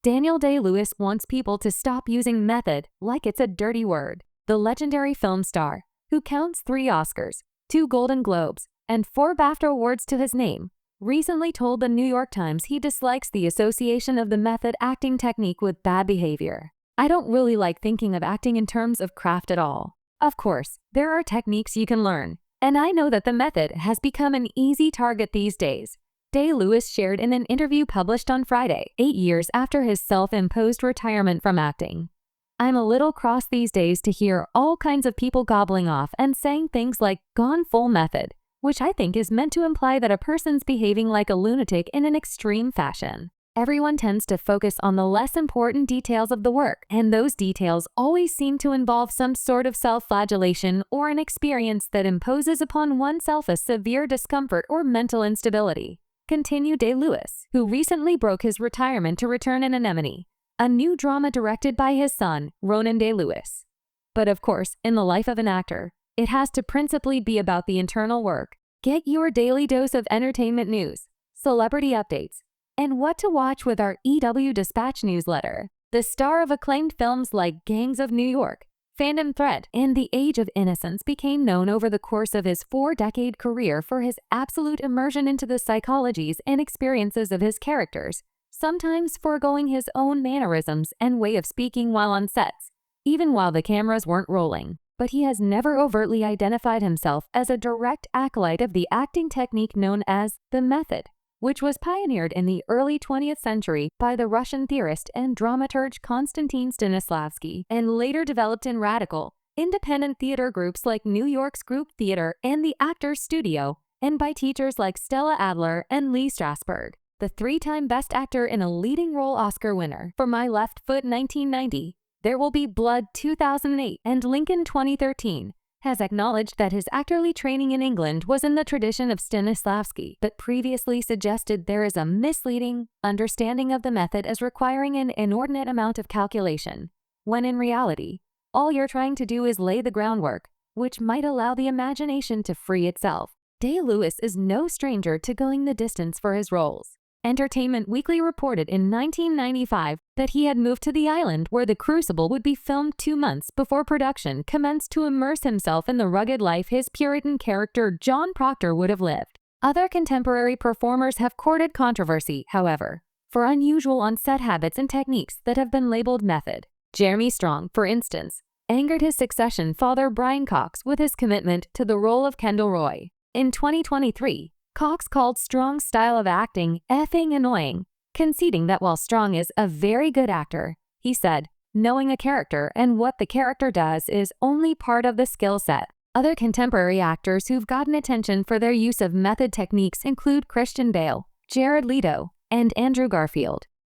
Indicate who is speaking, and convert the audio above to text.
Speaker 1: Daniel Day-Lewis wants people to stop using method like it's a dirty word. The legendary film star, who counts 3 Oscars, 2 Golden Globes, and 4 BAFTA awards to his name, recently told the New York Times he dislikes the association of the method acting technique with bad behavior. "I don't really like thinking of acting in terms of craft at all. Of course, there are techniques you can learn, and I know that the method has become an easy target these days," Day-Lewis shared in an interview published on Friday, 8 years after his self-imposed retirement from acting. "I'm a little cross these days to hear all kinds of people gobbling off and saying things like gone full method, which I think is meant to imply that a person's behaving like a lunatic in an extreme fashion. Everyone tends to focus on the less important details of the work, and those details always seem to involve some sort of self-flagellation or an experience that imposes upon oneself a severe discomfort or mental instability," continued Day-Lewis, who recently broke his retirement to return in Anemone, a new drama directed by his son, Ronan Day-Lewis. But of course, in the life of an actor, it has to principally be about the internal work. Get your daily dose of entertainment news, celebrity updates, and what to watch with our EW Dispatch newsletter. The star of acclaimed films like Gangs of New York, Phantom Thread, and The Age of Innocence became known over the course of his 4-decade career for his absolute immersion into the psychologies and experiences of his characters, sometimes foregoing his own mannerisms and way of speaking while on sets, even while the cameras weren't rolling. But he has never overtly identified himself as a direct acolyte of the acting technique known as the method, which was pioneered in the early 20th century by the Russian theorist and dramaturge Konstantin Stanislavski, and later developed in radical, independent theater groups like New York's Group Theater and the Actors Studio, and by teachers like Stella Adler and Lee Strasberg. The 3-time Best Actor in a Leading Role Oscar winner for My Left Foot 1990, There Will Be Blood 2008, and Lincoln 2013, has acknowledged that his actorly training in England was in the tradition of Stanislavski, but previously suggested there is a misleading understanding of the method as requiring an inordinate amount of calculation, when in reality, all you're trying to do is lay the groundwork, which might allow the imagination to free itself. Day-Lewis is no stranger to going the distance for his roles. Entertainment Weekly reported in 1995 that he had moved to the island where The Crucible would be filmed 2 months before production commenced to immerse himself in the rugged life his Puritan character John Proctor would have lived. Other contemporary performers have courted controversy, however, for unusual on-set habits and techniques that have been labeled method. Jeremy Strong, for instance, angered his succession father Brian Cox with his commitment to the role of Kendall Roy. In 2023, Cox called Strong's style of acting effing annoying, conceding that while Strong is a very good actor, he said, knowing a character and what the character does is only part of the skill set. Other contemporary actors who've gotten attention for their use of method techniques include Christian Bale, Jared Leto, and Andrew Garfield.